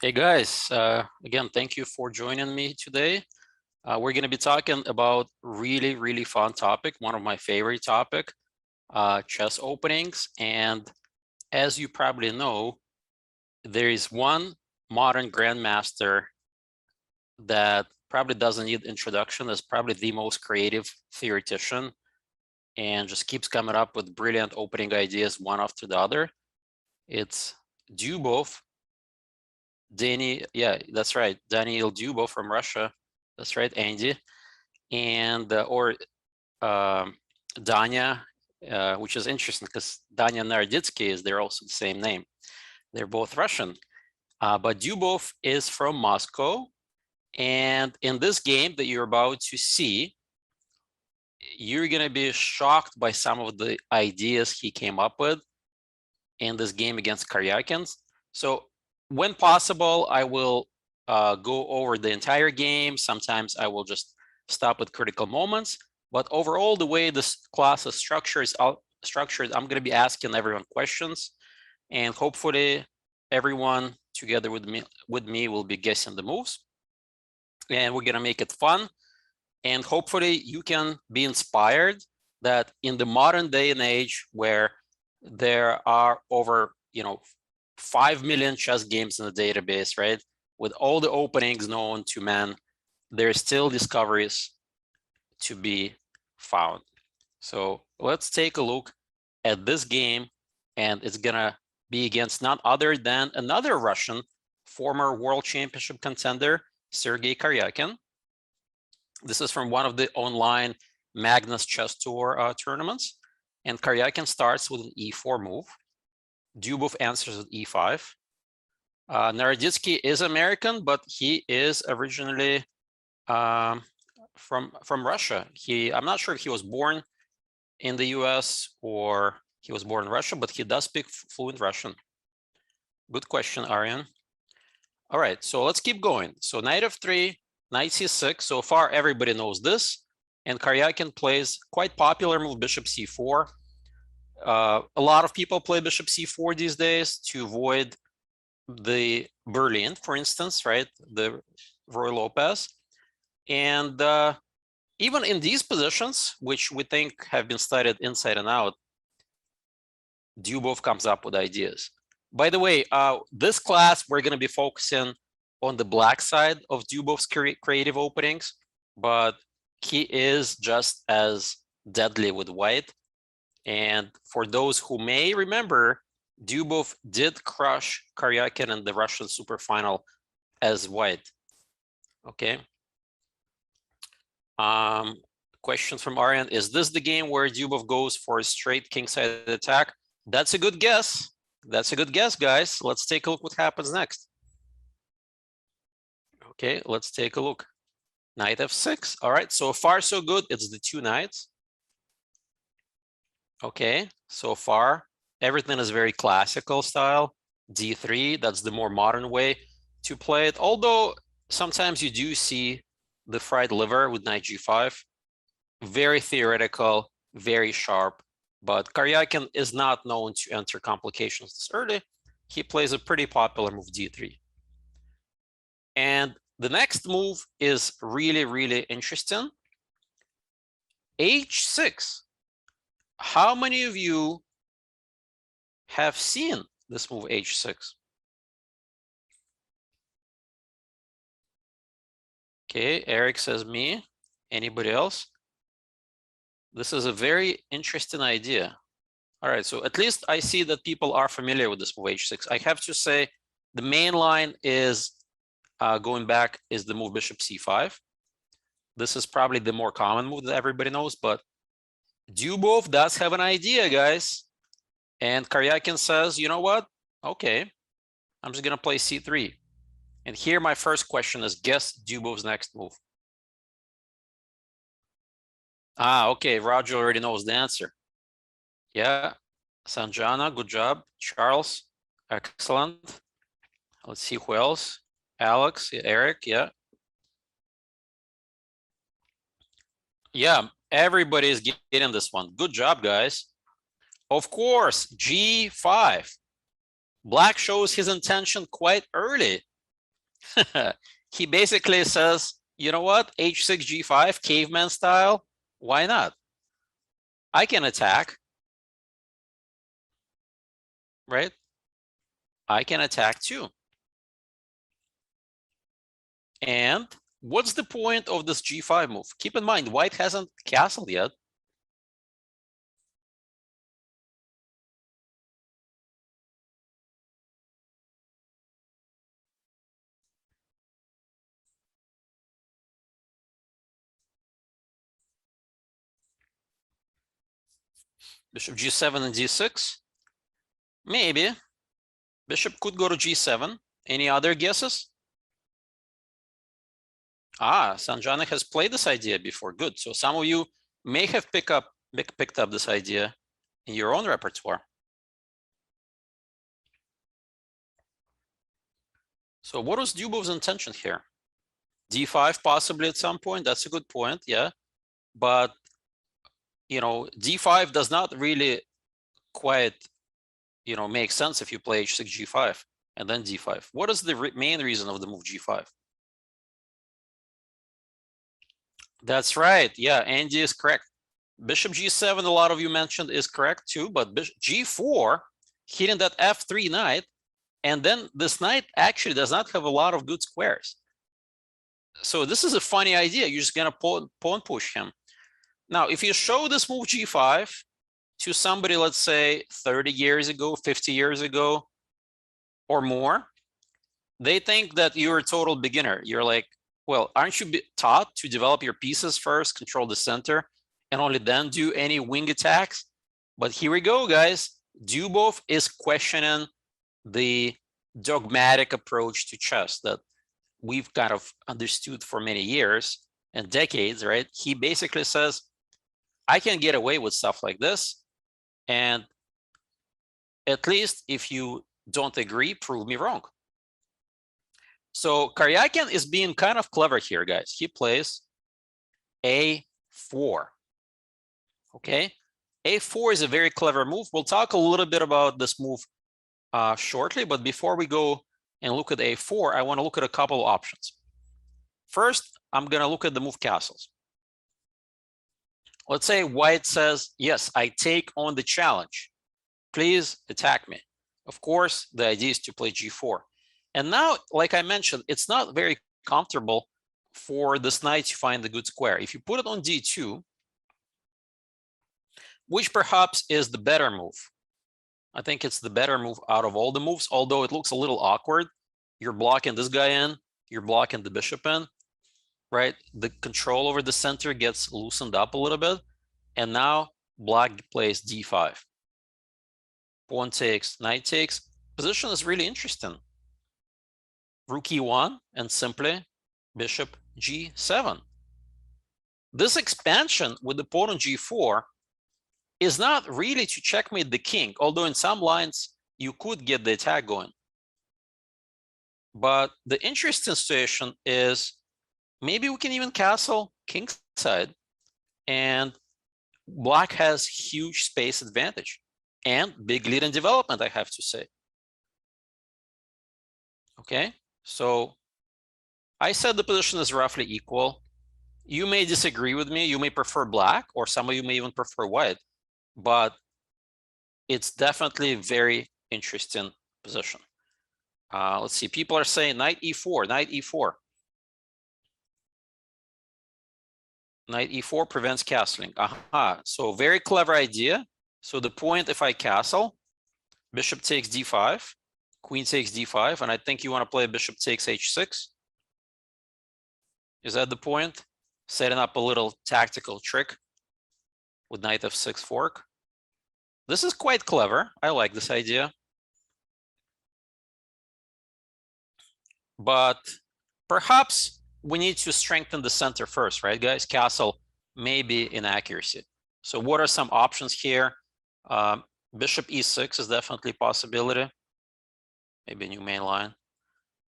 Hey guys, again, thank you for joining me today. We're going to be talking about really fun topic, one of my favorite topic, chess openings. And as you probably know, there is one modern grandmaster that probably doesn't need introduction, is probably the most creative theoretician and just keeps coming up with brilliant opening ideas one after the other. It's Dubov. Yeah, that's right. Daniil Dubov from Russia. That's right, Andy. And or Danya, which is interesting because Danya Naroditsky is they're also the same name. They're both Russian. But Dubov is from Moscow. And in this game that you're about to see, you're going to be shocked by some of the ideas he came up with in this game against Karyakin. So when possible, I will go over the entire game. Sometimes I will just stop at critical moments. But overall, the way this class is structured, I'm going to be asking everyone questions. And hopefully, everyone together with me will be guessing the moves. And we're going to make it fun. And hopefully, you can be inspired that in the modern day and age where there are over 5 million chess games in the database, right? With all the openings known to man, there are still discoveries to be found. So let's take a look at this game, and it's gonna be against none other than another Russian former world championship contender, Sergei Karyakin. This is from one of the online Magnus Chess Tour tournaments, and Karyakin starts with an e4 move. Dubov answers with e5. Naroditsky is American, but he is originally from Russia. I'm not sure if he was born in the US or he was born in Russia, but he does speak fluent Russian. Good question, Aryan. All right, so let's keep going. So knight f3, knight c6. So far, everybody knows this. And Karyakin plays quite popular move, bishop c4. A lot of people play bishop c4 these days to avoid the Berlin, for instance, right? The Roy Lopez. And even in these positions, which we think have been studied inside and out, Dubov comes up with ideas. By the way, this class, we're going to be focusing on the black side of Dubov's creative openings, but he is just as deadly with white. And for those who may remember, Dubov did crush Karyakin in the Russian super final as white. Okay. Question from Aryan: is this the game where Dubov goes for a straight kingside attack? That's a good guess. That's a good guess, guys. Let's take a look what happens next. Okay, let's take a look. Knight f6. All right, so far so good. It's the two knights. Okay, so far everything is very classical style. d3, that's the more modern way to play it. Although sometimes you do see the fried liver with knight g5. Very theoretical, very sharp. But Karyakin is not known to enter complications this early. He plays a pretty popular move, d3. And the next move is really interesting. h6. How many of you have seen this move, h6? Okay, Eric says me. Anybody else? This is a very interesting idea. All right, so at least I see that people are familiar with this move, h6. I have to say the main line is going back is the move bishop c5. This is probably the more common move that everybody knows, but Dubov does have an idea, guys. And Karyakin says, you know what? Okay, I'm just going to play c3. And here my first question is, guess Dubov's next move. Okay, Roger already knows the answer. Yeah, Sanjana, good job. Charles, excellent. Let's see who else. Alex, Eric, yeah. Yeah, everybody is getting this one. Good job, guys. Of course, G5. Black shows his intention quite early. He basically says, you know what, h6, g5, caveman style, why not? I can attack, right? I can attack too. And what's the point of this g5 move? Keep in mind, white hasn't castled yet. Bishop g7 and d6. Maybe. Bishop could go to g7. Any other guesses? Ah, Sanjana has played this idea before. Good. So some of you may have picked up this idea in your own repertoire. So what was Dubov's intention here? d5 possibly at some point. That's a good point. Yeah. But, you know, d5 does not really quite, you know, make sense if you play h6, g5, and then d5. What is the main reason of the move g5? That's right. Yeah, Andy is correct. Bishop g7, a lot of you mentioned, is correct too, but g4, hitting that f3 knight, and then this knight actually does not have a lot of good squares. So this is a funny idea. You're just gonna pawn push him. Now, if you show this move g5 to somebody, let's say 30 years ago, 50 years ago, or more, they think that you're a total beginner. You're like, well, aren't you taught to develop your pieces first, control the center, and only then do any wing attacks? But here we go, guys. Dubov is questioning the dogmatic approach to chess that we've kind of understood for many years and decades, right? He basically says, I can get away with stuff like this, and at least if you don't agree, prove me wrong. So Karyakin is being kind of clever here, guys. He plays a4. Okay, a4 is a very clever move. We'll talk a little bit about this move shortly, but before we go and look at a4, I want to look at a couple of options. First, I'm going to look at the move castles. Let's say white says, yes, I take on the challenge. Please attack me. Of course, the idea is to play g4. And now, like I mentioned, it's not very comfortable for this knight to find the good square. If you put it on d2, which perhaps is the better move. I think it's the better move out of all the moves, although it looks a little awkward. You're blocking this guy in, you're blocking the bishop in, right? The control over the center gets loosened up a little bit. And now black plays d5. Pawn takes, knight takes. Position is really interesting. Rook e1 and simply bishop g7. This expansion with the pawn on g4 is not really to checkmate the king, although in some lines you could get the attack going. But the interesting situation is maybe we can even castle kingside, and black has huge space advantage and big lead in development, I have to say. Okay, so I said the position is roughly equal. You may disagree with me. You may prefer black, or some of you may even prefer white, but it's definitely a very interesting position. Let's see. People are saying knight e4, knight e4. Knight e4 prevents castling. Aha. So very clever idea. So the point, if I castle, bishop takes d5, queen takes d5, and I think you want to play bishop takes h6. Is that the point? Setting up a little tactical trick with knight f6 fork. This is quite clever. I like this idea. But perhaps we need to strengthen the center first, right, guys? Castle may be inaccuracy. So what are some options here? Bishop e6 is definitely a possibility. Maybe a new main line.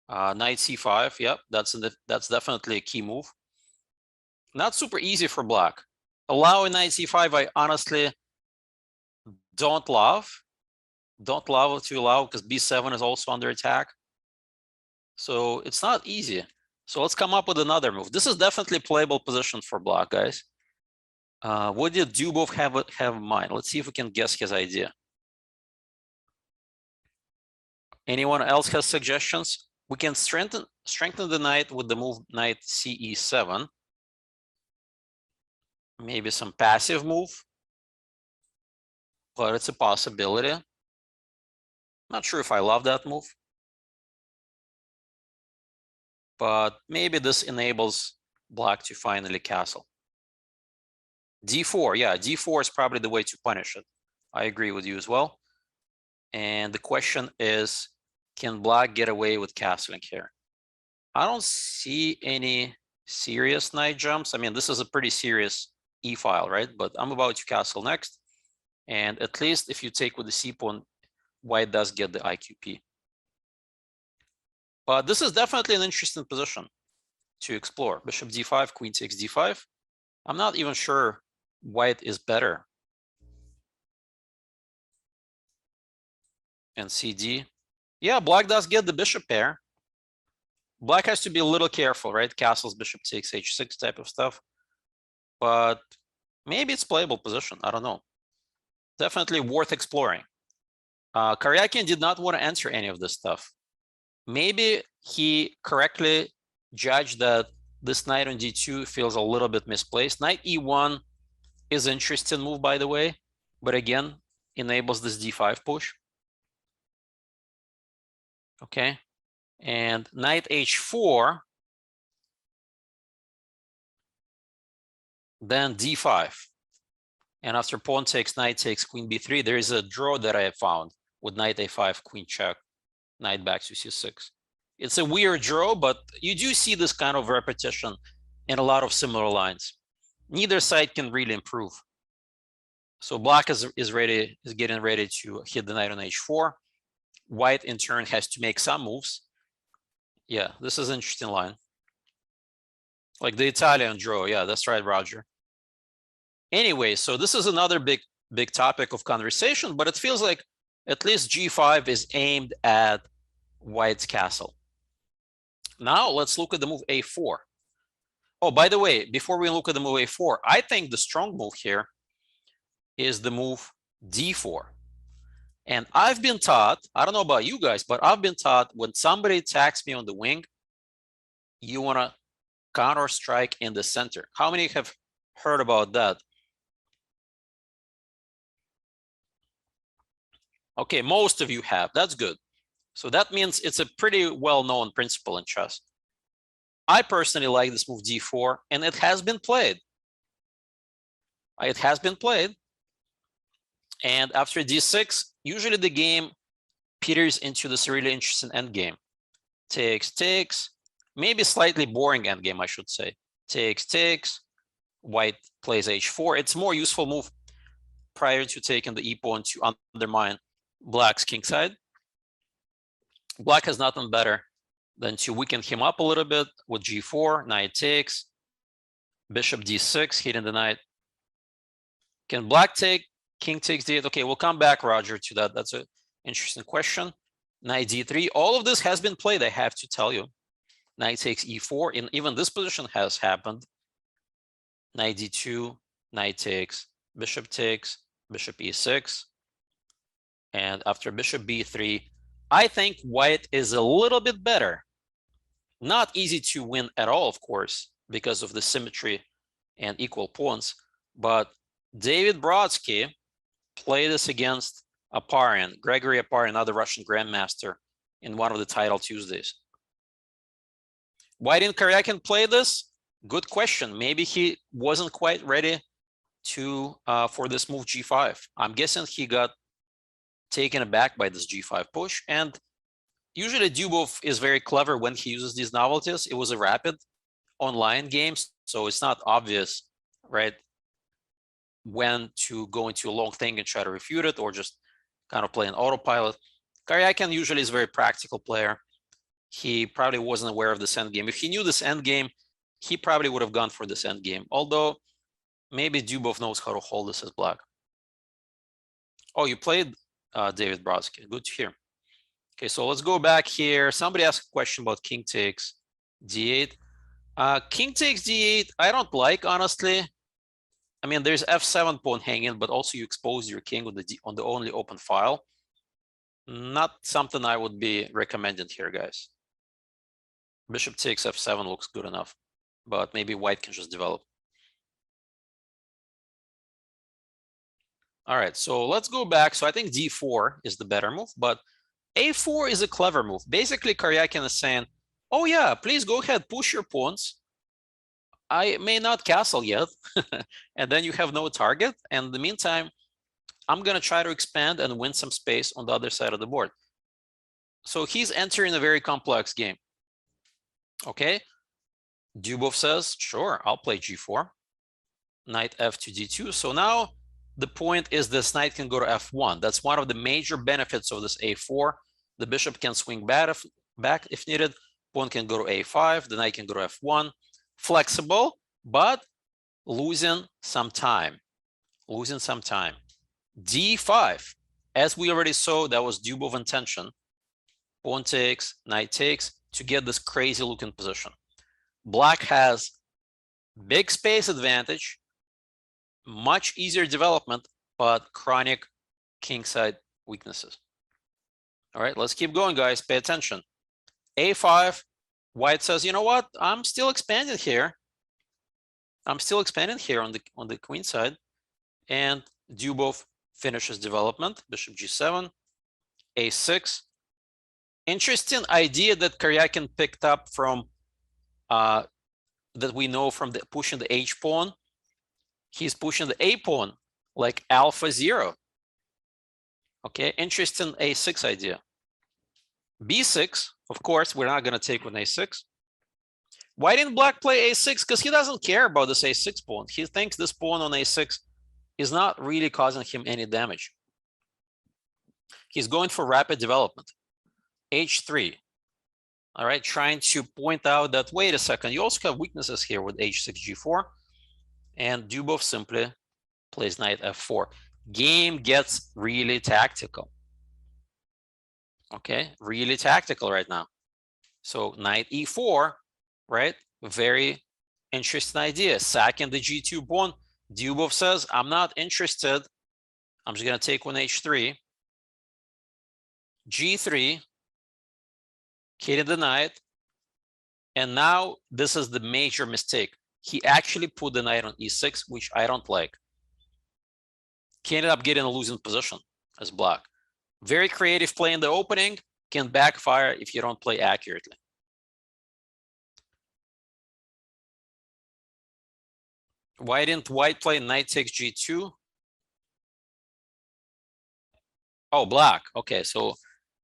Knight c5, yep, that's definitely a key move. Not super easy for black. Allowing knight c5, I honestly don't love, don't allow it to allow because b7 is also under attack. So it's not easy. So let's come up with another move. This is definitely a playable position for black, guys. What did Dubov have in mind? Let's see if we can guess his idea. Anyone else has suggestions? We can strengthen the knight with the move knight ce7. Maybe some passive move, but it's a possibility. Not sure if I love that move, but maybe this enables black to finally castle. d4, yeah, d4 is probably the way to punish it. I agree with you as well. And the question is, can black get away with castling here? I don't see any serious knight jumps. I mean, this is a pretty serious e-file, right? But I'm about to castle next. And at least if you take with the c-pawn, white does get the IQP. But this is definitely an interesting position to explore. Bishop d5, queen takes d5. I'm not even sure white is better. And cd. Yeah, black does get the bishop pair. Black has to be a little careful, right? Castles, bishop takes h6 type of stuff. But maybe it's playable position. I don't know. Definitely worth exploring. Karyakin did not want to answer any of this stuff. Maybe he correctly judged that this knight on d2 feels a little bit misplaced. Knight e1 is an interesting move, by the way, but again, enables this d5 push. Okay, and knight h4, then d5. And after pawn takes, knight takes, queen b3, there is a draw that I have found with knight a5, queen check, knight back to c6. It's a weird draw, but you do see this kind of repetition in a lot of similar lines. Neither side can really improve. So black is getting ready to hit the knight on h4. White in turn has to make some moves. Yeah, this is an interesting line. Like the Italian draw. Yeah, that's right, Roger. Anyway, so this is another big topic of conversation, but it feels like at least g5 is aimed at white's castle. Now let's look at the move a4. Oh, by the way, before we look at the move a4, I think the strong move here is the move d4. And I've been taught, I don't know about you guys, but I've been taught when somebody attacks me on the wing, you want to counter strike in the center. How many have heard about that? Okay, most of you have. That's good. So that means it's a pretty well-known principle in chess. I personally like this move d4, and it has been played. It has been played. And after d6, usually the game peters into this really interesting endgame. Takes, takes, maybe slightly boring endgame, I should say. Takes, takes, white plays h4. It's a more useful move prior to taking the e-pawn to undermine black's kingside. Black has nothing better than to weaken him up a little bit with g4, knight takes, bishop d6, hitting the knight. Can black take? King takes d8. Okay, we'll come back, Roger, to that. That's an interesting question. Knight d3. All of this has been played, I have to tell you. Knight takes e4, and even this position has happened. Knight d2, knight takes, bishop e6. And after bishop b3, I think white is a little bit better. Not easy to win at all, of course, because of the symmetry and equal pawns. But David Brodsky played this against Aparin, Gregory Aparin, another Russian grandmaster, in one of the Title Tuesdays. Why didn't Karyakin play this? Good question. Maybe he wasn't quite ready to for this move g5. I'm guessing he got taken aback by this g5 push. And usually Dubov is very clever when he uses these novelties. It was a rapid online game, so it's not obvious, right, when to go into a long thing and try to refute it or just kind of play an autopilot. Karyakin usually is a very practical player. He probably wasn't aware of this endgame. If he knew this endgame, he probably would have gone for this endgame. Although maybe Dubov knows how to hold this as black. Oh, you played David Brodsky. Good to hear. Okay, so let's go back here. Somebody asked a question about king takes d8. King takes d8, I don't like, honestly. I mean, there's f7 pawn hanging, but also you expose your king on the only open file. Not something I would be recommending here, guys. Bishop takes f7 looks good enough, but maybe white can just develop. All right, so let's go back. So I think d4 is the better move, but a4 is a clever move. Basically, Karyakin is saying, oh yeah, please go ahead, push your pawns. I may not castle yet, and then you have no target. And in the meantime, I'm going to try to expand and win some space on the other side of the board. So he's entering a very complex game. Okay, Dubov says, sure, I'll play g4. Knight f to d2. So now the point is this knight can go to f1. That's one of the major benefits of this a4. The bishop can swing back if needed. Pawn can go to a5. The knight can go to f1. Flexible, but losing some time. Losing some time. d5. As we already saw, that was Dubov intention. Pawn takes, knight takes, to get this crazy looking position. Black has big space advantage, much easier development, but chronic kingside weaknesses. All right, let's keep going, guys. Pay attention. a5. White says, you know what? I'm still expanding here. I'm still expanding here on the queen side. And Dubov finishes development. Bishop g7, a6. Interesting idea that Karyakin picked up from that we know from the pushing the h pawn. He's pushing the a pawn like alpha 0. Okay, interesting a6 idea. b6, of course, we're not going to take with a6. Why didn't black play a6? Because he doesn't care about this a6 pawn. He thinks this pawn on a6 is not really causing him any damage. He's going for rapid development. h3. All right, trying to point out that, wait a second, you also have weaknesses here with h6, g4. And Dubov simply plays knight f4. Game gets really tactical. Okay, really tactical right now. So knight e4, right? Very interesting idea. Sacking the g2 pawn. Dubov says, I'm not interested. I'm just going to take on h3. g3. Killing the knight. And now this is the major mistake. He actually put the knight on e6, which I don't like. He ended up getting a losing position as black. Very creative play in the opening, can backfire if you don't play accurately. Why didn't white play knight takes g2? Oh, black. Okay, so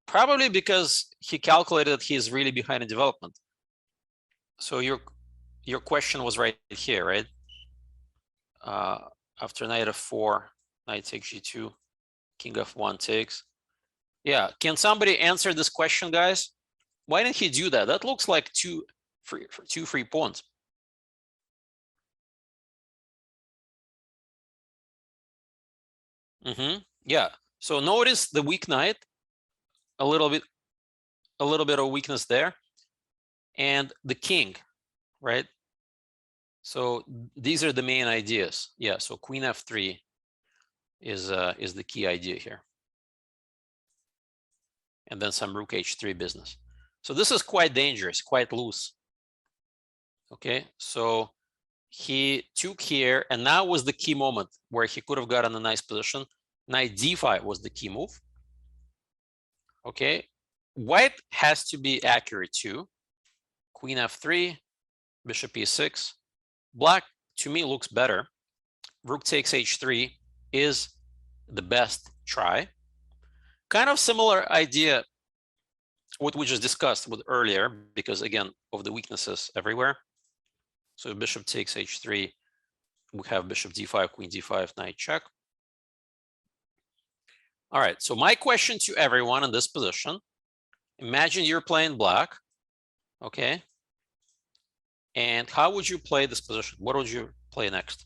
probably because he calculated that he's really behind in development. So your question was right here, right? After knight f4, knight takes g2, king f1 takes. Yeah, can somebody answer this question, guys? Why didn't he do that? That looks like two free pawns. Yeah. So notice the weak knight, a little bit of weakness there, and the king, right? So these are the main ideas. Yeah. So queen f3 is the key idea here, and then some rook h3 business. So this is quite dangerous, quite loose. Okay. So he took here, and now was the key moment where he could have gotten a nice position. Knight d5 was the key move. Okay, white has to be accurate too. Queen f3, bishop e6. Black, to me, looks better. Rook takes h3 is the best try. Kind of similar idea what we just discussed with earlier, because again, of the weaknesses everywhere. So bishop takes h3, we have bishop d5, queen d5, knight check. All right, so my question to everyone in this position, imagine you're playing black, okay? And how would you play this position? What would you play next?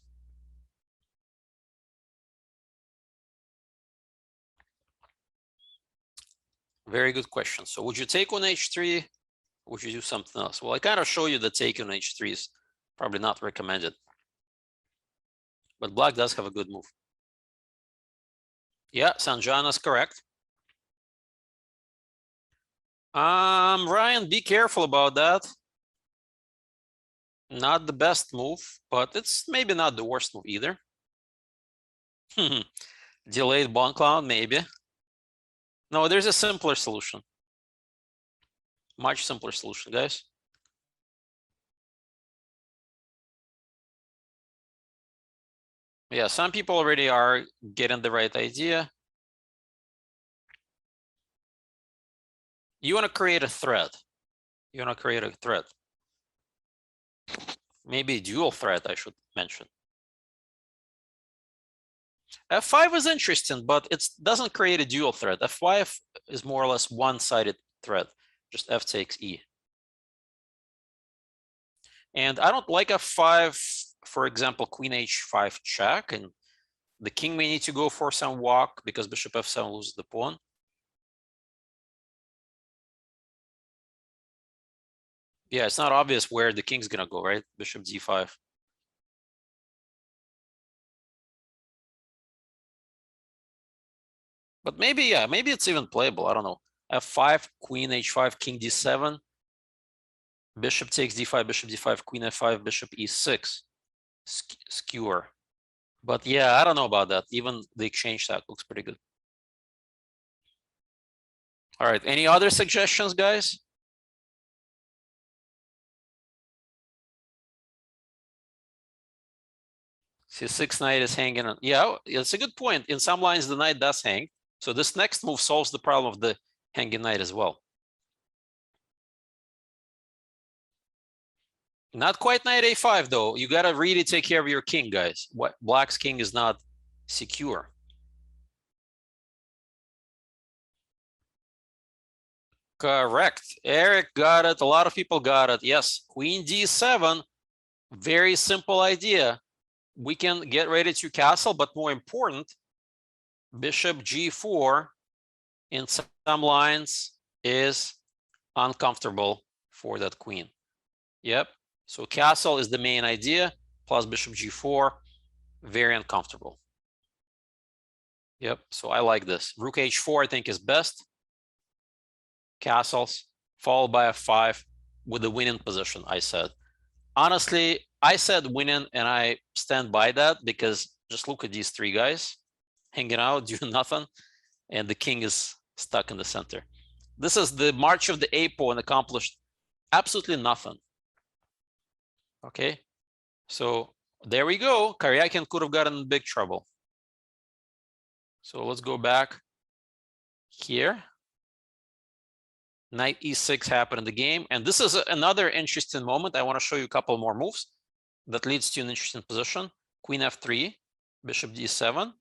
Very good question. So would you take on h3? Would you do something else? Well, I kind of show you that take on h3 is probably not recommended. But black does have a good move. Yeah, Sanjana is correct. Ryan, be careful about that. Not the best move, but it's maybe not the worst move either. Delayed bond cloud, maybe. No, there's a simpler solution. Much simpler solution, guys. Yeah, some people already are getting the right idea. You want to create a thread. You want to create a thread. Maybe a dual thread, I should mention. F5 is interesting, but it doesn't create a dual thread. F5 is more or less one-sided thread. Just F takes E. And I don't like F5, for example, Queen H5 check, and the king may need to go for some walk because Bishop F7 loses the pawn. Yeah, it's not obvious where the king's gonna go, right? Bishop D5. But maybe, yeah, maybe it's even playable. I don't know. F5, Queen H5, King D7. Bishop takes D5, Bishop D5, Queen F5, Bishop E6. Skewer. But yeah, I don't know about that. Even the exchange stack looks pretty good. All right, any other suggestions, guys? C6 knight is hanging on. Yeah, it's a good point. In some lines, the knight does hang. So this next move solves the problem of the hanging knight as well. Not quite knight a5, though. You got to really take care of your king, guys. What black's king is not secure. Correct. Eric got it. A lot of people got it. Yes, Queen D7. Very simple idea. We can get ready to castle, but more important, Bishop G4 in some lines is uncomfortable for that queen. Yep. So castle is the main idea, plus Bishop G4, very uncomfortable. Yep. So I like this. Rook H4, I think, is best. Castles, followed by F5 with the winning position, I said. Honestly, I said winning, and I stand by that because just look at these three guys hanging out, doing nothing, and the king is stuck in the center. This is the march of the A-pawn accomplished absolutely nothing. Okay, so there we go. Karyakin could have gotten in big trouble. So let's go back here. Knight E6 happened in the game, and this is another interesting moment. I want to show you a couple more moves that leads to an interesting position. Queen F3, Bishop D7,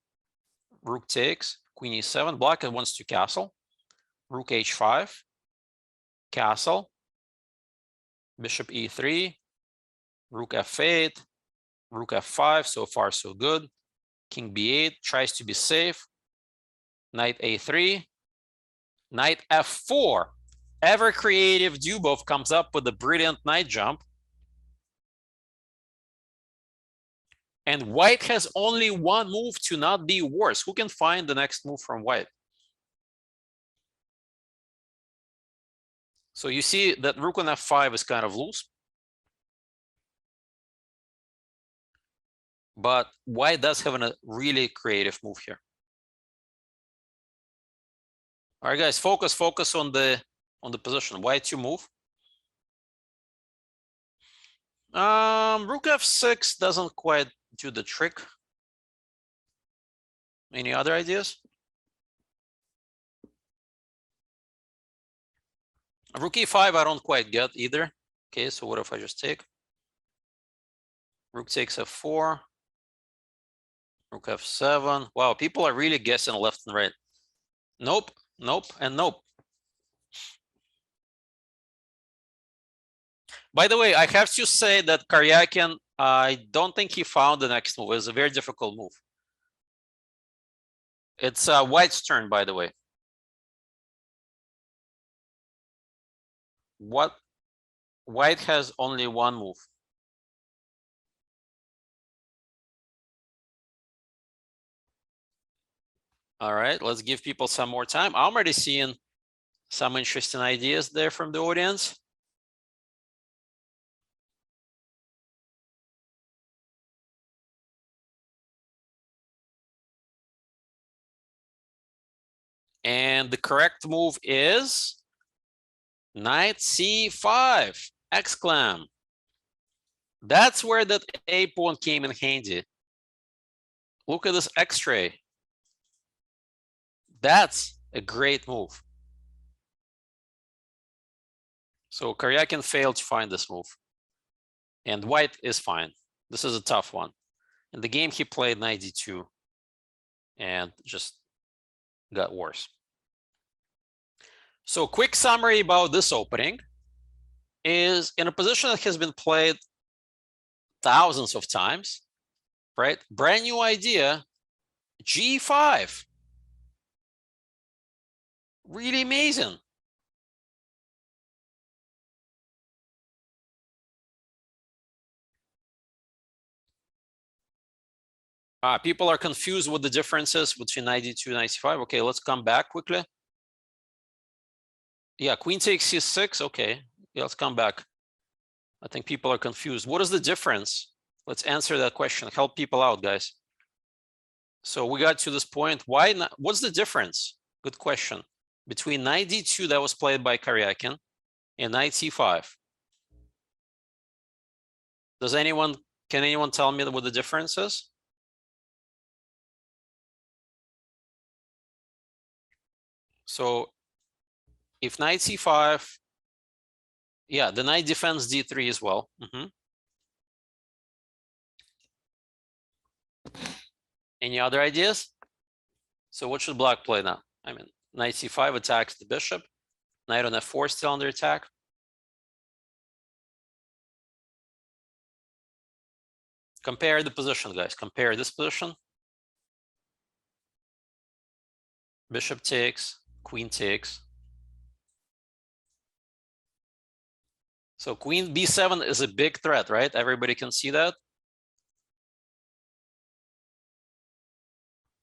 Rook takes, Queen E7. Black wants to castle. Rook H5, castle, Bishop E3, Rook F8, Rook F5. So far, so good. King B8 tries to be safe. Knight A3, Knight F4. Ever creative Dubov comes up with a brilliant knight jump. And white has only one move to not be worse. Who can find the next move from white? So you see that Rook on F5 is kind of loose. But white does have a really creative move here. All right, guys, focus on the position. White to move. Rook F6 doesn't quite do the trick. Any other ideas? Rook E5, I don't quite get either. Okay, so what if I just take? Rook takes F4. Rook F7. Wow, people are really guessing left and right. Nope, nope, and nope. By the way, I have to say that Karyakin, I don't think he found the next move. It's a very difficult move. It's white's turn, by the way. White has only one move. All right, let's give people some more time. I'm already seeing some interesting ideas there from the audience. And the correct move is knight c5, exclam. That's where that A pawn came in handy. Look at this X-ray. That's a great move. So Karyakin failed to find this move. And white is fine. This is a tough one. In the game, he played knight d2 and just got worse. So quick summary about this opening is in a position that has been played thousands of times, right? Brand new idea, g5. Really amazing. People are confused with the differences between knight d2 and knight c5. Okay, let's come back quickly. Yeah, queen takes c6. Okay, yeah, let's come back. I think people are confused. What is the difference? Let's answer that question. Help people out, guys. So we got to this point. Why not? What's the difference? Good question. Between knight d2 that was played by Karyakin and knight c5. Can anyone tell me what the difference is? So if knight c5, yeah, the knight defends d3 as well. Any other ideas? So what should black play now? I mean, knight c5 attacks the bishop. Knight on f4 still under attack. Compare the position, guys. Compare this position. Bishop takes, queen takes. So queen b7 is a big threat, right? Everybody can see that.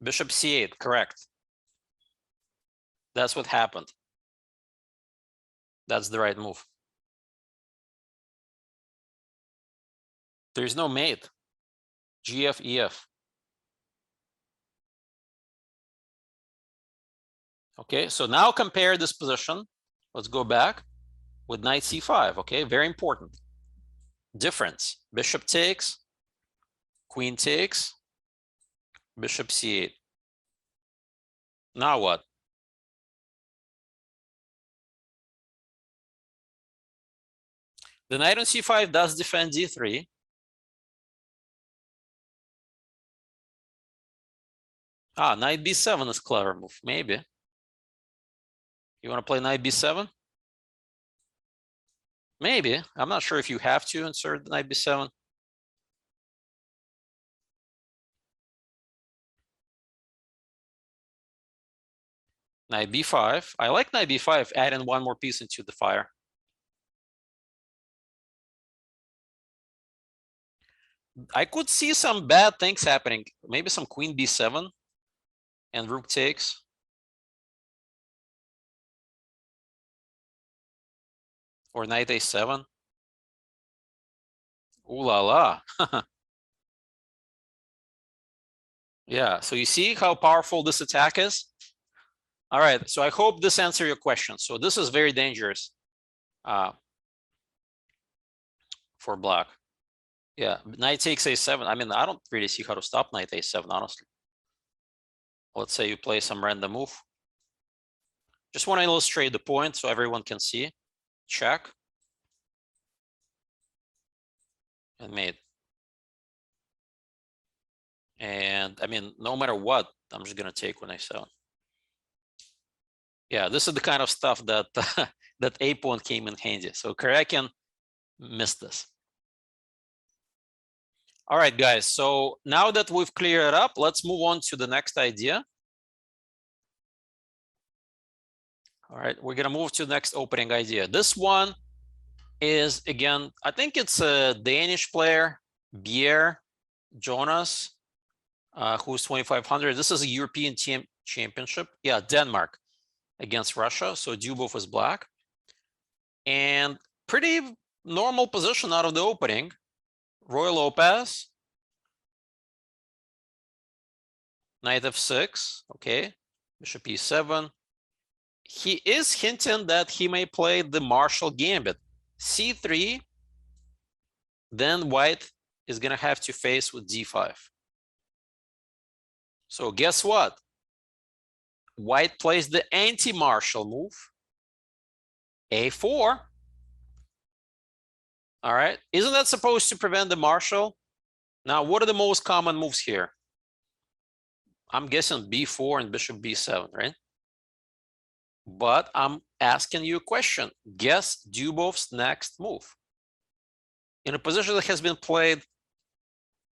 Bishop c8, correct. That's what happened. That's the right move. There's no mate. GF, EF. Okay, so now compare this position. Let's go back with knight c5. Okay, very important. Difference. Bishop takes, queen takes, bishop c8. Now what? The knight on c5 does defend d3. Knight b7 is a clever move, maybe. You want to play knight b7? Maybe. I'm not sure if you have to insert the knight b7. Knight b5. I like knight b5, adding one more piece into the fire. I could see some bad things happening. Maybe some queen b7 and rook takes. Or knight a7. Ooh la la. Yeah, so you see how powerful this attack is? All right, so I hope this answers your question. So this is very dangerous for black. Yeah, knight takes a7. I mean, I don't really see how to stop knight a7, honestly. Let's say you play some random move. Just want to illustrate the point so everyone can see. Check. And mate. And I mean, no matter what, I'm just going to take when I sell. Yeah, this is the kind of stuff that that A pawn came in handy. So Karyakin missed this. All right, guys. So now that we've cleared it up, let's move on to the next idea. All right, we're going to move to the next opening idea. This one is, again, I think it's a Danish player, Bier Jonas, who's 2,500. This is a European team championship. Yeah, Denmark against Russia. So Dubov is black. And pretty normal position out of the opening. Roy Lopez. Knight f6. Okay. Bishop e7. He is hinting that he may play the Marshall Gambit. c3. Then white is going to have to face with d5. So guess what? White plays the anti-Marshall move, a4. All right. Isn't that supposed to prevent the Marshall? Now, what are the most common moves here? I'm guessing b4 and bishop b7, right? But I'm asking you a question. Guess Dubov's next move. In a position that has been played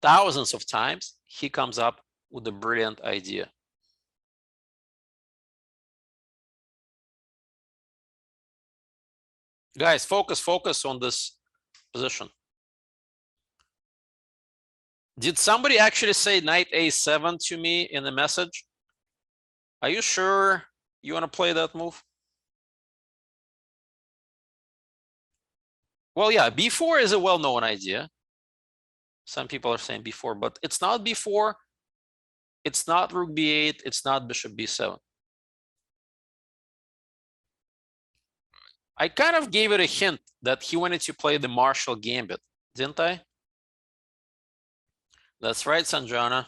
thousands of times, he comes up with a brilliant idea. Guys, focus on this position. Did somebody actually say knight a7 to me in the message? Are you sure you want to play that move? Well, yeah, b4 is a well-known idea. Some people are saying b4, but it's not b4. It's not rook b8. It's not bishop b7. I kind of gave it a hint that he wanted to play the Marshall Gambit, didn't I? That's right, Sanjana.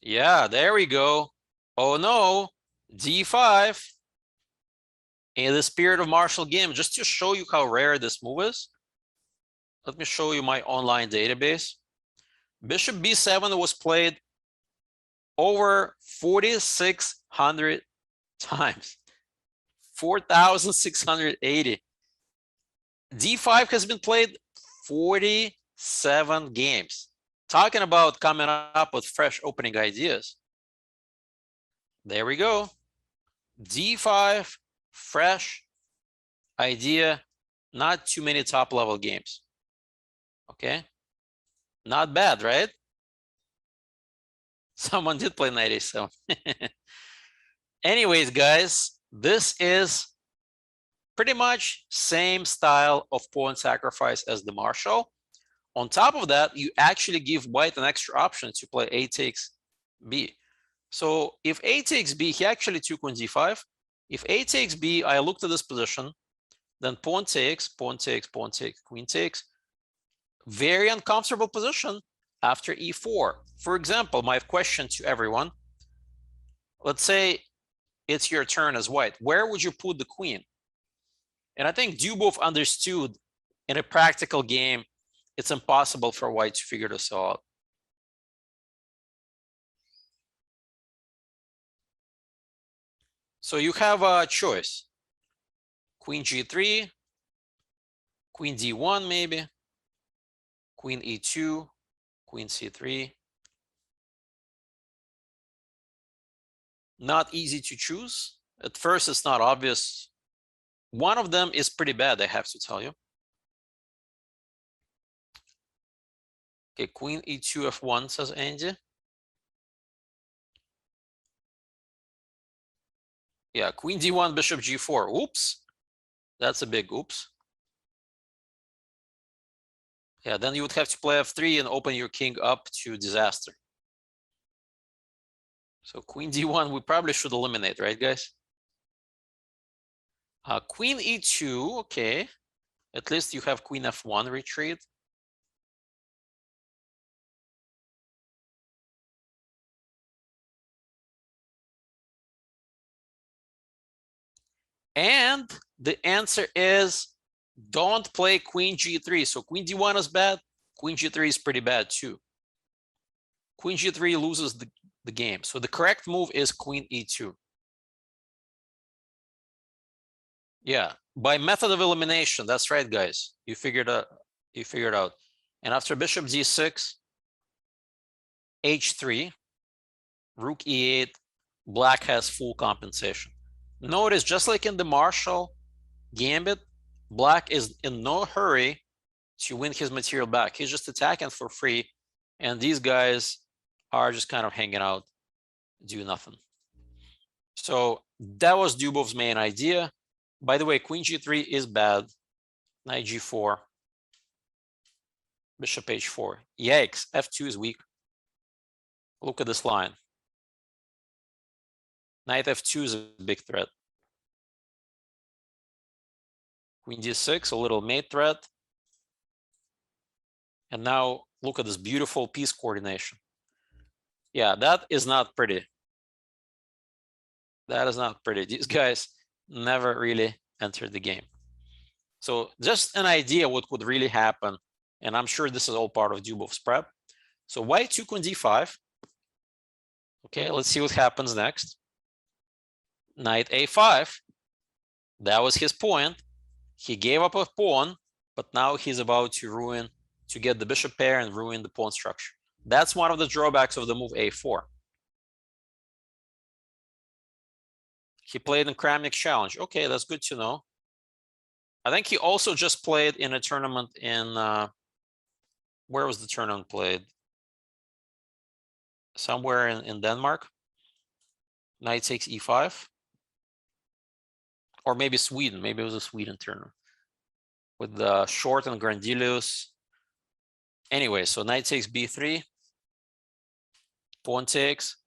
Yeah, there we go. Oh no, d5. In the spirit of Marshall Gambit, just to show you how rare this move is, let me show you my online database. Bishop b7 was played over 4,600 times. 4,680. d5 has been played 47 games. Talking about coming up with fresh opening ideas. There we go. d5, fresh idea, not too many top level games. Okay, not bad, right? Someone did play knight a7. Anyways, guys, this is pretty much same style of pawn sacrifice as the Marshall. On top of that, you actually give white an extra option to play a takes b. So if a takes b, he actually took on d5. If a takes b, I looked at this position, then pawn takes, pawn takes, pawn takes, queen takes. Very uncomfortable position after e4. For example, my question to everyone, let's say it's your turn as white. Where would you put the queen? And I think Dubov understood in a practical game, it's impossible for white to figure this out. So you have a choice. Queen g3, queen d1 maybe, queen e2, queen c3. Not easy to choose. At first, it's not obvious. One of them is pretty bad, I have to tell you. Okay, queen e2 f1, says Andy. Yeah, queen d1, bishop g4. Oops. That's a big oops. Yeah, then you would have to play f3 and open your king up to disaster. So queen d1, we probably should eliminate, right, guys? Queen e2, okay. At least you have queen f1 retreat. And the answer is don't play queen g3. So queen d1 is bad. Queen g3 is pretty bad too. Queen g3 loses the game. So the correct move is queen e2. Yeah, by method of elimination. That's right, guys. You figured out. And after bishop d6, h3, rook e8, black has full compensation. Notice, just like in the Marshall Gambit, Black is in no hurry to win his material back. He's just attacking for free. And these guys are just kind of hanging out, do nothing. So that was Dubov's main idea. By the way, queen g3 is bad. Knight g4. Bishop h4. Yikes, f2 is weak. Look at this line. Knight f2 is a big threat. Queen d6, a little mate threat. And now look at this beautiful piece coordination. Yeah, that is not pretty. That is not pretty. These guys never really entered the game. So just an idea what could really happen. And I'm sure this is all part of Dubov's prep. So white took on d5. Okay, let's see what happens next. Knight a5. That was his point. He gave up a pawn, but now he's about to get the bishop pair and ruin the pawn structure. That's one of the drawbacks of the move a4. He played in Kramnik's challenge. Okay, that's good to know. I think he also just played in a tournament in, where was the tournament played? Somewhere in Denmark. Knight takes e5. Or maybe Sweden. Maybe it was a Sweden tournament. With Short and Grandelius. Anyway, so knight takes b3. Pawn takes.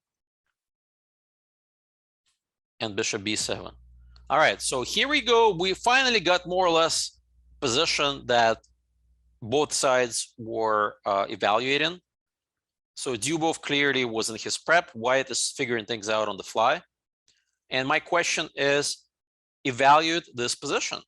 And bishop b7. All right, so here we go. We finally got more or less position that both sides were evaluating. So Dubov clearly was in his prep. White is figuring things out on the fly. And my question is, evaluate this position.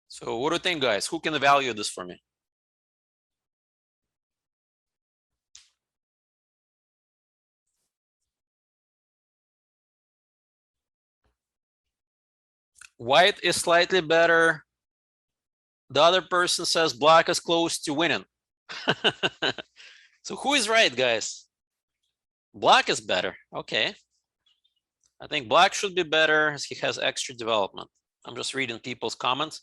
So what do you think, guys? Who can evaluate this for me? White is slightly better. The other person says black is close to winning. So who is right, guys? Black is better. Okay. I think black should be better as he has extra development. I'm just reading people's comments.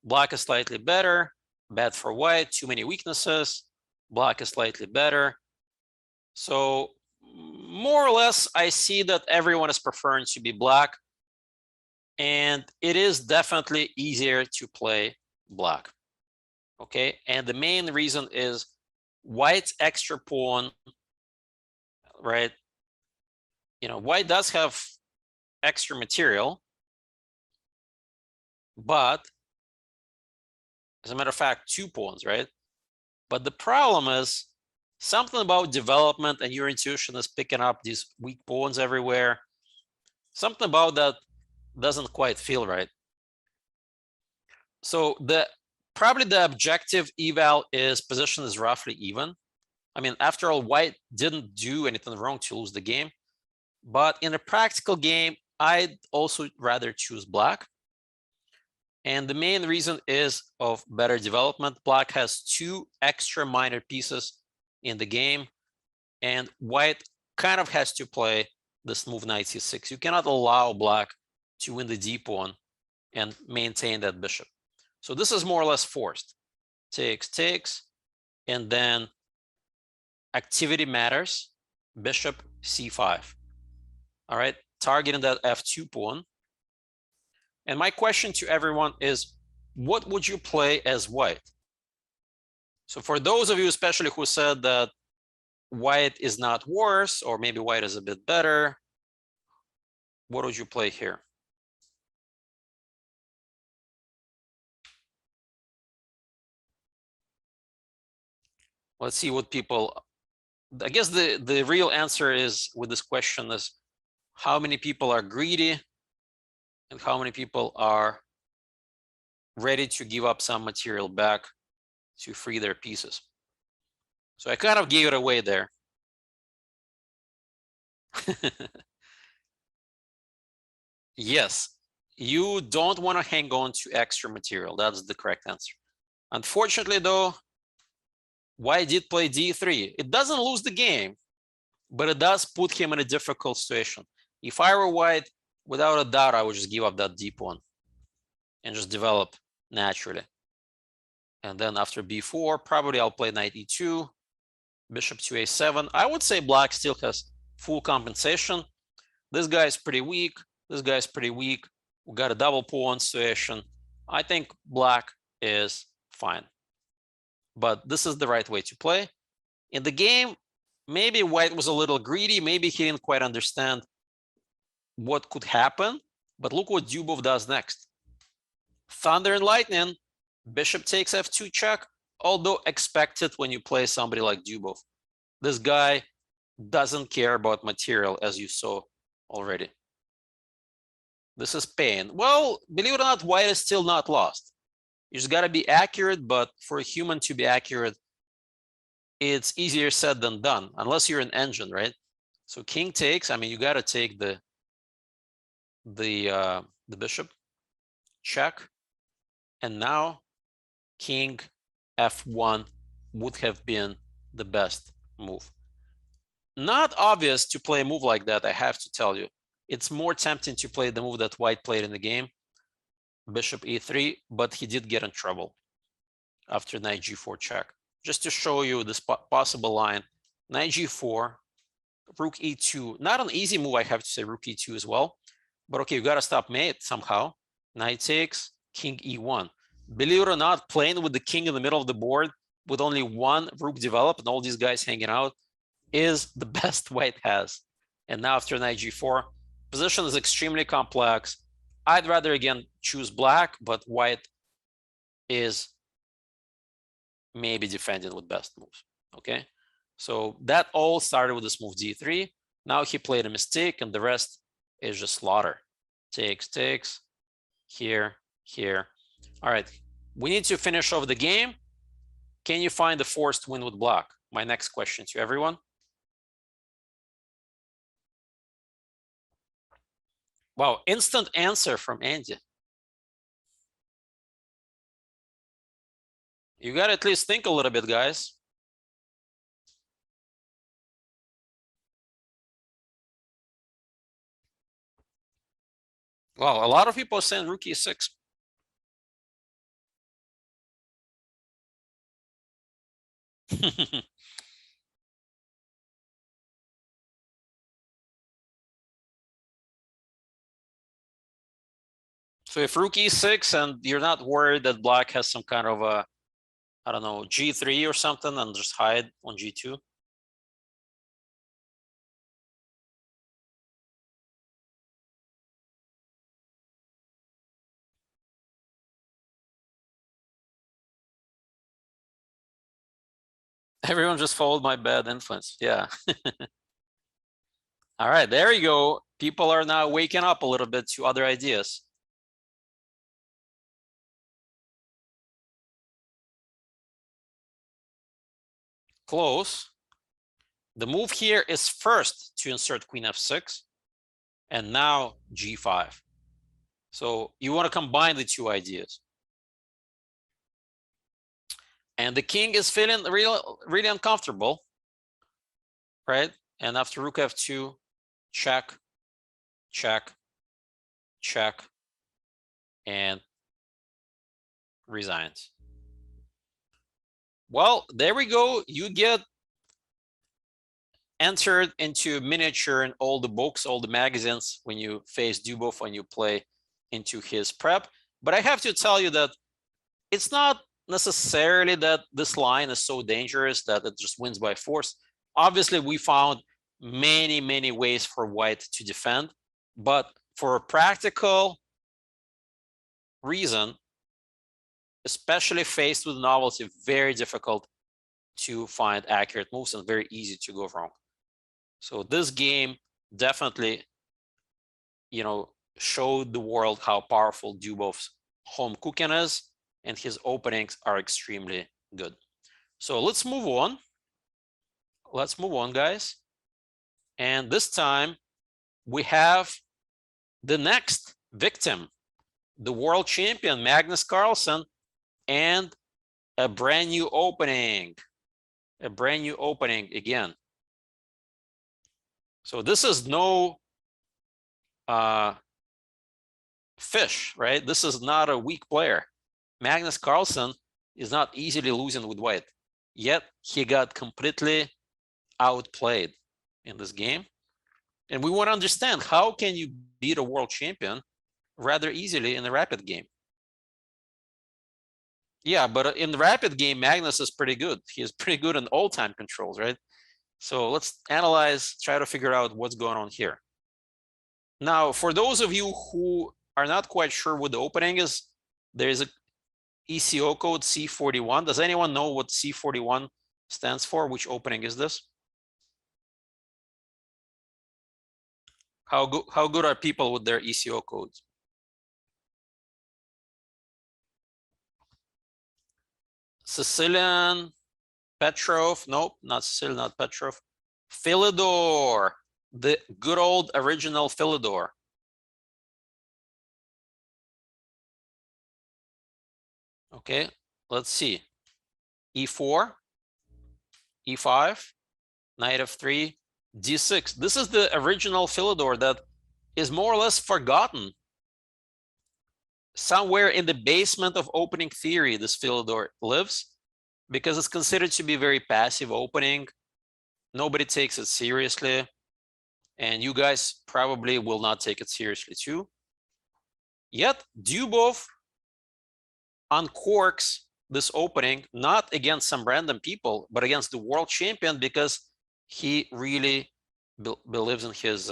Black is slightly better. Bad for white. Too many weaknesses. Black is slightly better. So more or less, I see that everyone is preferring to be black. And it is definitely easier to play black. Okay. And the main reason is white's extra pawn, right? You know, white does have extra material, but as a matter of fact, 2 pawns, right? But the problem is something about development, and your intuition is picking up these weak pawns everywhere. Something about that doesn't quite feel right. So probably the objective eval is position is roughly even. I mean, after all, white didn't do anything wrong to lose the game. But in a practical game, I'd also rather choose black. And the main reason is of better development. Black has 2 extra minor pieces in the game, and white kind of has to play this move knight c6. You cannot allow black to win the d pawn and maintain that bishop. So this is more or less forced. Takes, takes, and then activity matters. Bishop c5. All right, targeting that f2 pawn. And my question to everyone is, what would you play as white? So for those of you especially who said that white is not worse, or maybe white is a bit better, what would you play here? Let's see what people, I guess the real answer is with this question is how many people are greedy and how many people are ready to give up some material back to free their pieces. So I kind of gave it away there. Yes, you don't want to hang on to extra material. That's the correct answer. Unfortunately, though, white did play d3. It doesn't lose the game, but it does put him in a difficult situation. If I were white, without a doubt, I would just give up that d pawn and just develop naturally. And then after b4, probably I'll play knight e2, bishop to a7. I would say black still has full compensation. This guy is pretty weak. This guy is pretty weak. We got a double pawn situation. I think black is fine. But this is the right way to play. In the game, maybe white was a little greedy. Maybe he didn't quite understand what could happen. But look what Dubov does next. Thunder and lightning. Bishop takes f2 check, although expected when you play somebody like Dubov. This guy doesn't care about material, as you saw already. This is pain. Well, believe it or not, white is still not lost. You just got to be accurate, but for a human to be accurate, it's easier said than done, unless you're an engine, right? So king takes. I mean, you got to take the bishop, check, and now king f1 would have been the best move. Not obvious to play a move like that, I have to tell you. It's more tempting to play the move that white played in the game, bishop e3, but he did get in trouble after knight g4 check. Just to show you this possible line, knight g4, rook e2. Not an easy move, I have to say, rook e2 as well. But okay, you got to stop mate somehow. Knight takes, king e1. Believe it or not, playing with the king in the middle of the board with only one rook developed and all these guys hanging out is the best white has. And now after knight g4, position is extremely complex. I'd rather, again, choose black, but white is maybe defending with best moves, okay? So that all started with this move d3. Now he played a mistake, and the rest is just slaughter. Takes, takes, here, here. All right, we need to finish off the game. Can you find the forced win with black? My next question to everyone. Wow, instant answer from Andy. You got to at least think a little bit, guys. Wow, a lot of people are saying rook e6. So if rook e6 and you're not worried that black has some kind of a, I don't know, g3 or something, and just hide on g2. Everyone just followed my bad influence. Yeah. All right, there you go. People are now waking up a little bit to other ideas. Close. The move here is first to insert queen f6, and now g5. So you want to combine the two ideas. And the king is feeling really uncomfortable, right? And after rook f2, check, check, check, and resigns. Well, there we go. You get entered into miniature in all the books, all the magazines when you face Dubov, when you play into his prep. But I have to tell you that it's not necessarily that this line is so dangerous that it just wins by force. Obviously, we found many, many ways for white to defend, but for a practical reason, especially faced with novelty, very difficult to find accurate moves and very easy to go wrong. So this game definitely, you know, showed the world how powerful Dubov's home cooking is, and his openings are extremely good. So let's move on. Let's move on, guys. And this time we have the next victim, the world champion, Magnus Carlsen, and a brand new opening. A brand new opening again. So this is no fish, right? This is not a weak player. Magnus Carlsen is not easily losing with white, yet he got completely outplayed in this game. And we want to understand, how can you beat a world champion rather easily in the rapid game? Yeah, but in the rapid game, Magnus is pretty good. He is pretty good in all time controls, right? So let's analyze, try to figure out what's going on here. Now, for those of you who are not quite sure what the opening is, there's a ECO code C41. Does anyone know what C41 stands for? Which opening is this? How good are people with their ECO codes? Sicilian, Petrov, nope, not Sicilian, not Petrov. Philidor, the good old original Philidor. Okay, let's see. E4, E5, knight f3, D6. This is the original Philidor that is more or less forgotten. Somewhere in the basement of opening theory, this Philidor lives, because it's considered to be very passive opening. Nobody takes it seriously, and you guys probably will not take it seriously too. Yet Dubov uncorks this opening, not against some random people, but against the world champion, because he really believes in his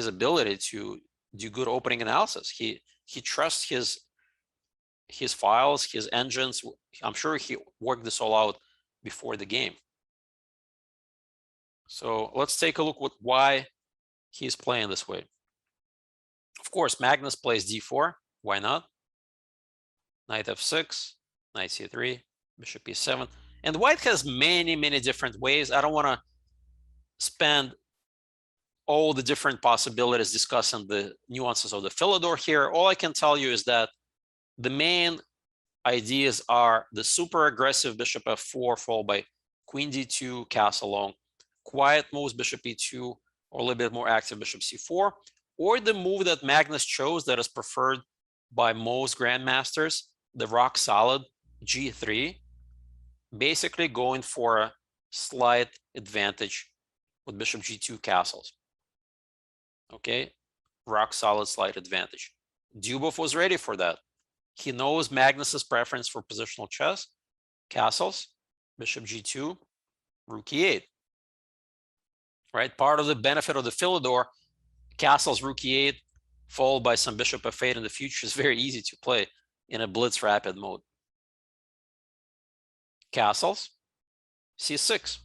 ability to do good opening analysis. He trusts his files, his engines. I'm sure he worked this all out before the game. So let's take a look at why he's playing this way. Of course, Magnus plays d4. Why not? Knight f6, knight c3, bishop e7. And white has many, many different ways. I don't want to spend all the different possibilities discussing the nuances of the Philidor here. All I can tell you is that the main ideas are the super aggressive bishop f4 followed by queen d2, castle long, quiet moves bishop e2, or a little bit more active bishop c4, or the move that Magnus chose that is preferred by most grandmasters, the rock solid g3, basically going for a slight advantage with bishop g2 castles. Okay, rock solid slight advantage. Dubov was ready for that. He knows Magnus's preference for positional chess, castles, bishop g2, rook e8. Right, part of the benefit of the Philidor, castles, rook e8, followed by some bishop f8 in the future, is very easy to play in a blitz rapid mode. Castles, c6.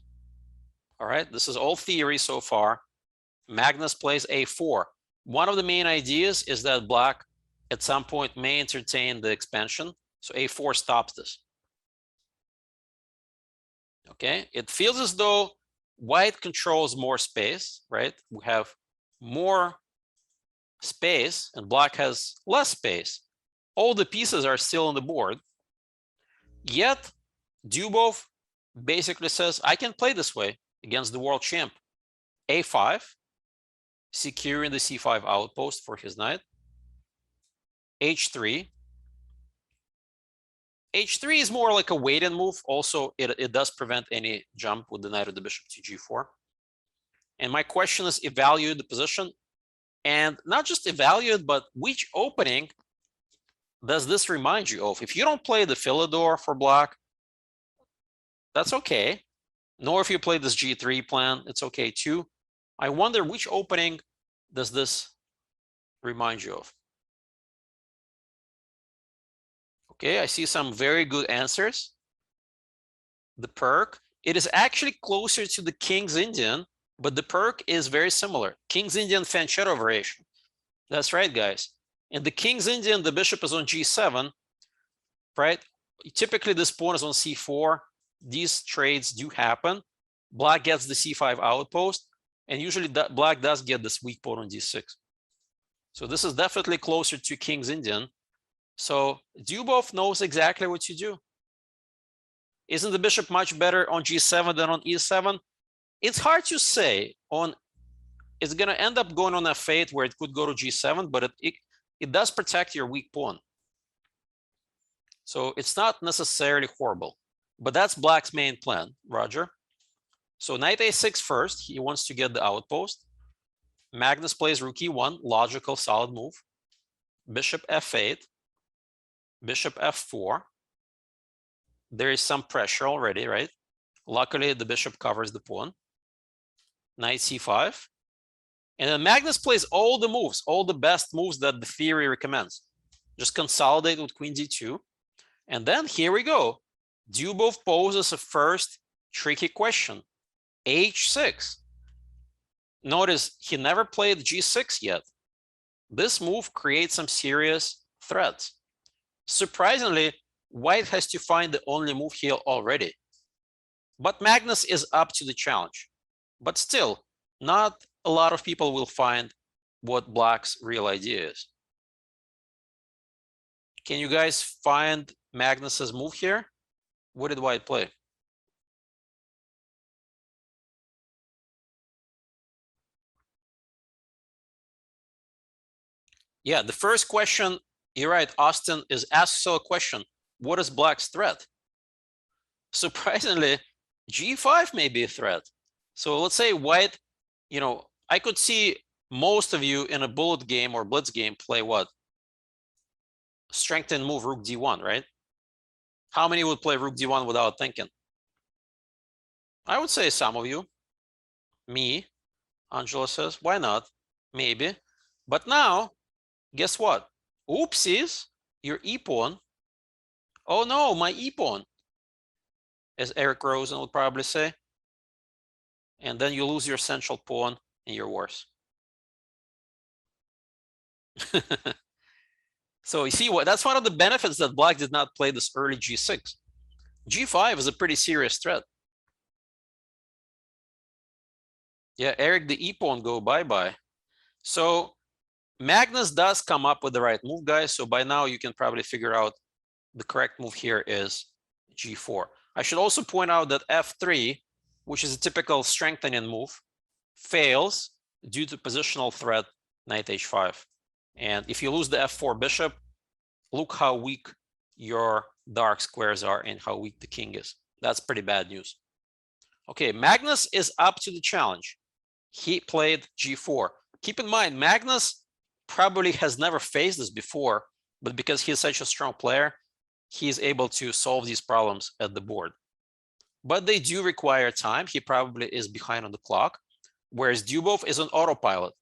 All right, this is all theory so far. Magnus plays a4. One of the main ideas is that black at some point may entertain the expansion, so a4 stops this. Okay, it feels as though white controls more space, right? We have more space and black has less space. All the pieces are still on the board. Yet Dubov basically says, I can play this way against the world champ. a5, securing the c5 outpost for his knight. h3. h3 is more like a wait-in move. Also, it does prevent any jump with the knight or the bishop to g4. And my question is, evaluate the position. And not just evaluate, but which opening does this remind you of? If you don't play the Philidor for black, that's okay. Nor if you play this g3 plan, it's okay too. I wonder which opening does this remind you of? Okay, I see some very good answers. The perk, it is actually closer to the King's Indian, but the perk is very similar. King's Indian Fanchetto variation. That's right, guys. In the King's Indian, the bishop is on g7, right? Typically, this pawn is on c4. These trades do happen. Black gets the c5 outpost, and usually black does get this weak pawn on d6. So this is definitely closer to King's Indian. So Dubov knows exactly what to do. Isn't the bishop much better on g7 than on e7? It's hard to say on, it's going to end up going on f8 where it could go to g7, but it does protect your weak pawn. So it's not necessarily horrible, but that's black's main plan, Roger. So knight a6 first, he wants to get the outpost. Magnus plays rook e1, logical, solid move. Bishop f8, bishop f4. There is some pressure already, right? Luckily, the bishop covers the pawn. Knight c5. And then Magnus plays all the moves, all the best moves that the theory recommends. Just consolidate with queen d2. And then here we go. Dubov poses a first tricky question. h6. Notice he never played g6 yet. This move creates some serious threats. Surprisingly, white has to find the only move here already. But Magnus is up to the challenge. But still, not a lot of people will find what black's real idea is. Can you guys find Magnus's move here? What did white play? Yeah, the first question, you're right, Austin, is asked so a question. What is black's threat? Surprisingly, g5 may be a threat. So let's say white, you know, I could see most of you in a bullet game or blitz game play what? Strengthen move rook d1, right? How many would play rook d1 without thinking? I would say some of you. Me, Angela says, why not? Maybe. But now, guess what? Oopsies, your e-pawn. Oh no, my e-pawn, as Eric Rosen would probably say. And then you lose your central pawn and you're worse. So you see what? That's one of the benefits that black did not play this early g6. g5 is a pretty serious threat. Yeah, Eric, the e-pawn go bye-bye. So Magnus does come up with the right move, guys. So by now you can probably figure out the correct move here is g4. I should also point out that f3, which is a typical strengthening move, fails due to positional threat knight h5. And if you lose the f4 bishop, look how weak your dark squares are and how weak the king is. That's pretty bad news. Okay, Magnus is up to the challenge. He played g4. Keep in mind, Magnus probably has never faced this before, but because he's such a strong player, he's able to solve these problems at the board. But they do require time. He probably is behind on the clock, whereas Dubov is on autopilot.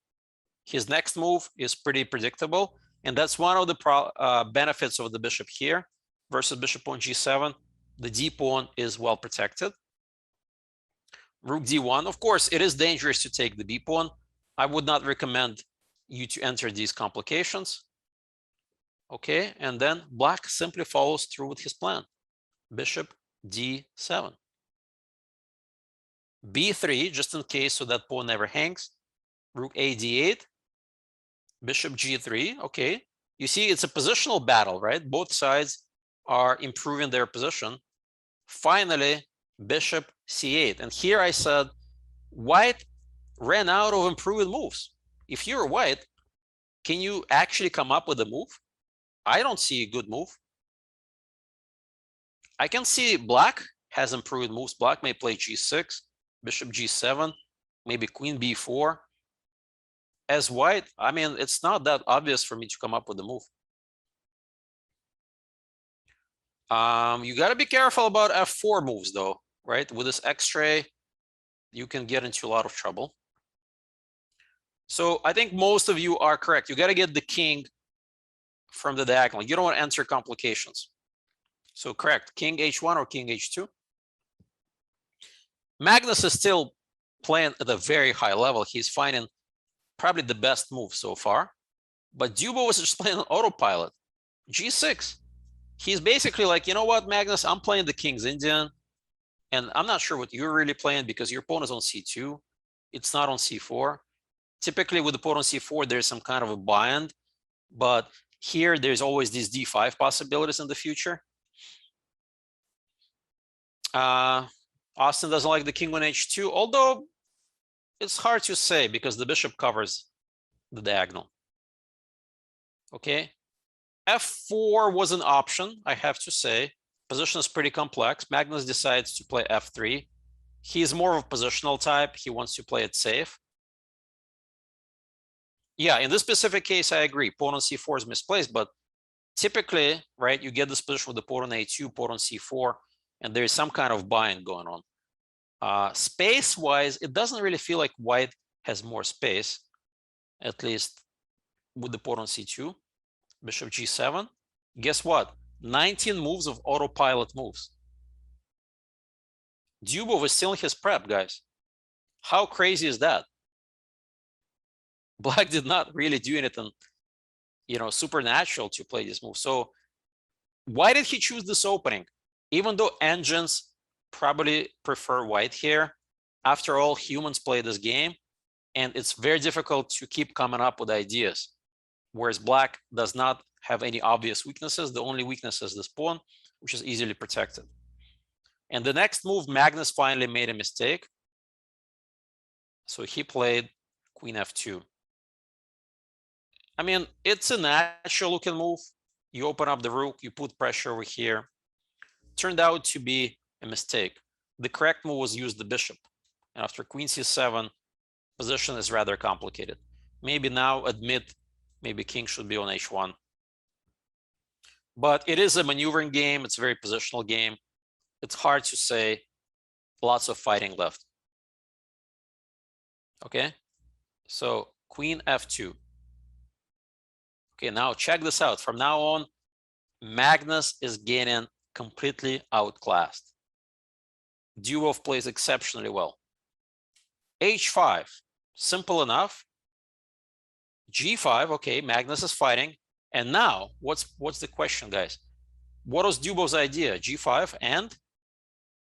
His next move is pretty predictable, and that's one of the benefits of the bishop here versus bishop on g7. The d pawn is well protected. Rook d1, of course, it is dangerous to take the b pawn. I would not recommend you to enter these complications. Okay, and then black simply follows through with his plan. Bishop d7. b3, just in case, so that pawn never hangs. Rook a d8. Bishop g3. Okay, you see it's a positional battle, right? Both sides are improving their position. Finally, bishop c8. And here I said white ran out of improving moves. If you're white, can you actually come up with a move? I don't see a good move. I can see black has improved moves. Black may play g6, bishop g7, maybe queen b4. As white, I mean, it's not that obvious for me to come up with a move. You got to be careful about f4 moves, though, right? With this x-ray, you can get into a lot of trouble. So I think most of you are correct. You got to get the king from the diagonal. You don't want to enter complications. So correct, king h1 or king h2. Magnus is still playing at a very high level. He's finding probably the best move so far. But Dubov was just playing on autopilot. g6. He's basically like, you know what, Magnus, I'm playing the King's Indian. And I'm not sure what you're really playing because your pawn is on c2. It's not on c4. Typically with the pawn on c4, there's some kind of a bind. But here, there's always these d5 possibilities in the future. Austin doesn't like the king on h2, although it's hard to say because the bishop covers the diagonal. Okay, f4 was an option, I have to say. Position is pretty complex. Magnus decides to play f3. He's more of a positional type. He wants to play it safe. Yeah, in this specific case, I agree. Pawn on c4 is misplaced, but typically, right, you get this position with the pawn on a2, pawn on c4, and there is some kind of bind going on. Space-wise, it doesn't really feel like white has more space, at least with the pawn on c2, bishop g7. Guess what? 19 moves of autopilot moves. Dubov is still in his prep, guys. How crazy is that? Black did not really do anything, supernatural to play this move. So why did he choose this opening? Even though engines probably prefer white here, after all, humans play this game, and it's very difficult to keep coming up with ideas. Whereas black does not have any obvious weaknesses. The only weakness is this pawn, which is easily protected. And the next move, Magnus finally made a mistake. So he played queen f2. I mean, it's a natural looking move. You open up the rook, you put pressure over here. Turned out to be a mistake. The correct move was use the bishop. And after queen c7, position is rather complicated. Maybe now admit maybe king should be on h1. But it is a maneuvering game. It's a very positional game. It's hard to say. Lots of fighting left. Okay, so queen f2. Okay, now check this out. From now on, Magnus is getting completely outclassed. Dubov plays exceptionally well. h5, simple enough. g5, okay, Magnus is fighting. And now, what's the question, guys? What was Dubov's idea? g5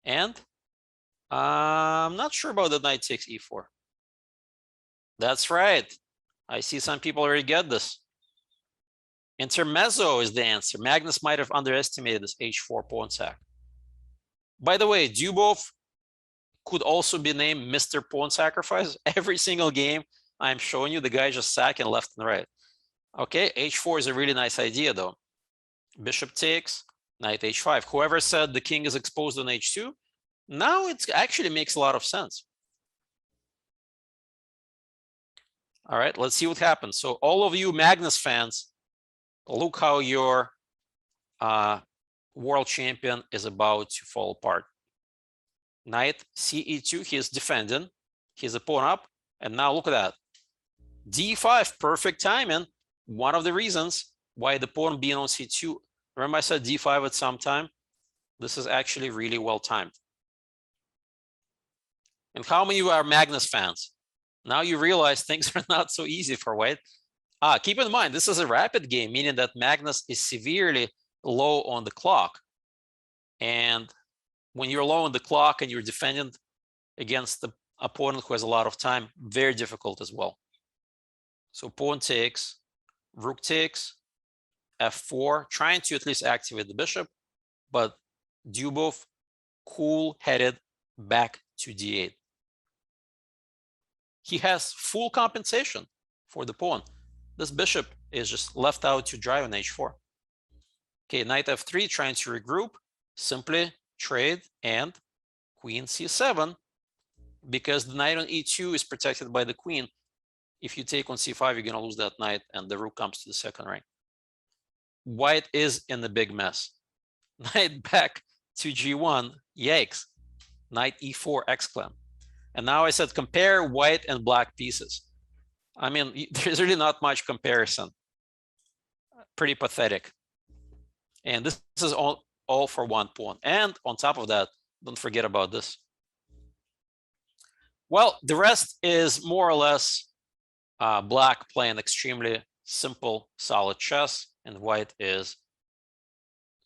and I'm not sure about the knight takes e4. That's right. I see some people already get this. Intermezzo is the answer. Magnus might have underestimated this h4 pawn sack. By the way, Dubov could also be named Mr. Pawn Sacrifice. Every single game I'm showing you, the guy just sacking left and right. Okay, h4 is a really nice idea, though. Bishop takes, knight h5. Whoever said the king is exposed on h2, now it actually makes a lot of sense. All right, let's see what happens. So all of you Magnus fans, look how your world champion is about to fall apart. Knight ce2, he is defending. He's a pawn up. And now look at that. d5, perfect timing. One of the reasons why the pawn being on c2. Remember I said d5 at some time? This is actually really well timed. And how many of you are Magnus fans? Now you realize things are not so easy for white. Keep in mind, this is a rapid game, meaning that Magnus is severely low on the clock. And when you're low on the clock and you're defending against the opponent who has a lot of time, very difficult as well. So pawn takes, rook takes, f4, trying to at least activate the bishop, but Dubov cool-headed back to d8. He has full compensation for the pawn. This bishop is just left out to dry on h4. Okay, knight f3, trying to regroup, simply trade and queen c7, because the knight on e2 is protected by the queen. If you take on c5, you're going to lose that knight, and the rook comes to the second rank. White is in the big mess. Knight back to g1, yikes. Knight e4, exclam. And now I said compare white and black pieces. I mean, there's really not much comparison. Pretty pathetic. And this is all for one pawn. And on top of that, don't forget about this. Well, the rest is more or less black playing extremely simple, solid chess, and white is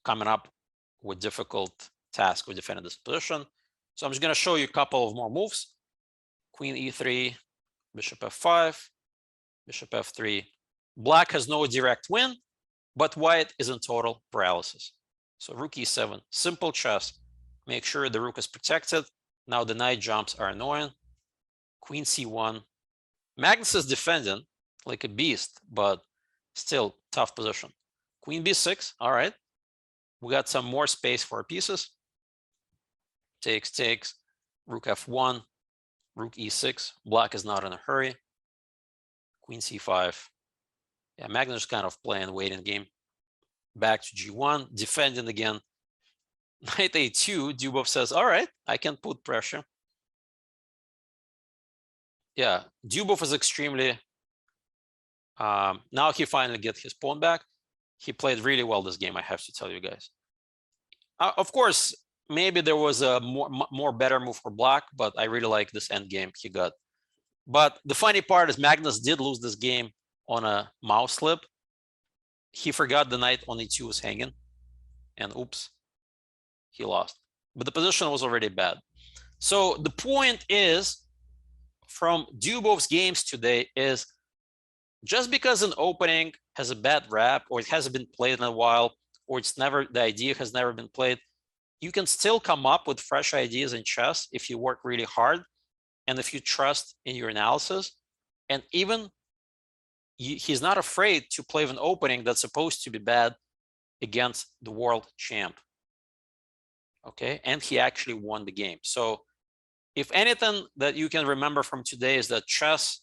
coming up with difficult task with defending this position. So I'm just going to show you a couple of more moves. Queen e3, bishop f5, bishop f3. Black has no direct win, but white is in total paralysis. So rook e7, simple chess. Make sure the rook is protected. Now the knight jumps are annoying. Queen c1. Magnus is defending like a beast, but still tough position. Queen b6. All right. We got some more space for our pieces. Takes, takes. Rook f1. Rook e6. Black is not in a hurry. Queen c5. Yeah, Magnus is kind of playing waiting game. Back to g1, defending again. Knight a2, Dubov says, all right, I can put pressure. Yeah, Dubov is extremely, now he finally gets his pawn back. He played really well this game, I have to tell you guys. Of course, maybe there was a more better move for Black, but I really like this end game he got. But the funny part is Magnus did lose this game on a mouse slip. He forgot the knight on e2 was hanging, and oops, he lost. But the position was already bad. So the point is, from Dubov's games today is, just because an opening has a bad rap, or it hasn't been played in a while, or the idea has never been played, you can still come up with fresh ideas in chess if you work really hard and if you trust in your analysis. And even he's not afraid to play an opening that's supposed to be bad against the world champ. Okay, and he actually won the game. So if anything that you can remember from today is that chess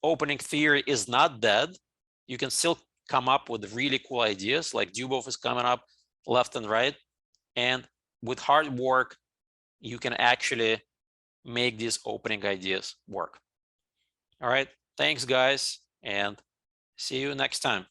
opening theory is not dead. You can still come up with really cool ideas, like Dubov is coming up left and right. And with hard work, you can actually make these opening ideas work. All right, thanks guys, and see you next time.